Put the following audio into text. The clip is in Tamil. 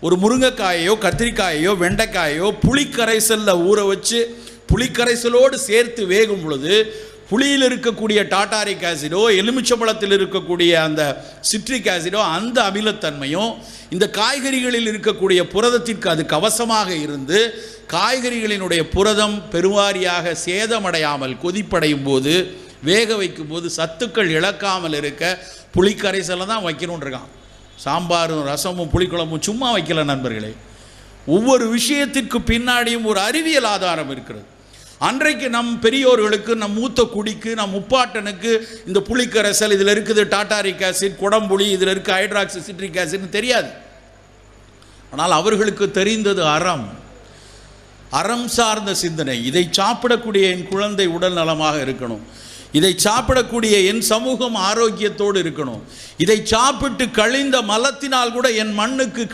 ஒரு முருங்கைக்காயையோ கத்திரிக்காயையோ வெண்டைக்காயோ புளிக்கரைசலில் ஊற வச்சு புளிக்கரைசலோடு சேர்த்து வேகும் பொழுது புளியில் இருக்கக்கூடிய டாட்டாரிக் ஆசிடோ எலுமிச்சம்பழத்தில் இருக்கக்கூடிய அந்த சிட்ரிக் ஆசிடோ அந்த அமிலத்தன்மையும் இந்த காய்கறிகளில் இருக்கக்கூடிய புரதத்திற்கு அது கவசமாக இருந்து காய்கறிகளினுடைய புரதம் பெருவாரியாக சேதமடையாமல் கொதிப்படையும் போது வேக வைக்கும் போது சத்துக்கள் இழக்காமல் இருக்க புளிக்கரைசலை தான் வைக்கணும்னு இருக்கான். சாம்பாரும் ரசமும் புளிக்குழம்பும் சும்மா வைக்கல நண்பர்களே. ஒவ்வொரு விஷயத்திற்கு பின்னாடியும் ஒரு அறிவியல் ஆதாரம் இருக்கிறது. அன்றைக்கு நம் பெரியோர்களுக்கு, நம் மூத்த குடிக்கு, நம் முப்பாட்டனுக்கு இந்த புளிக்கரைசல் இதில் இருக்குது டாட்டாரிக் ஆசிட், குடம்புளி, இதில் இருக்குது ஹைட்ராக்சி சிட்ரிக் ஆசிட்னு தெரியாது. ஆனால் அவர்களுக்கு தெரிந்தது அறம் சார்ந்த சிந்தனை. இதை சாப்பிடக்கூடிய என் குழந்தை உடல் நலமாக இருக்கணும், இதை சாப்பிடக்கூடிய என் சமூகம் ஆரோக்கியத்தோடு இருக்கணும், இதை சாப்பிட்டு கழிந்த மலத்தினால் கூட என் மண்ணுக்கு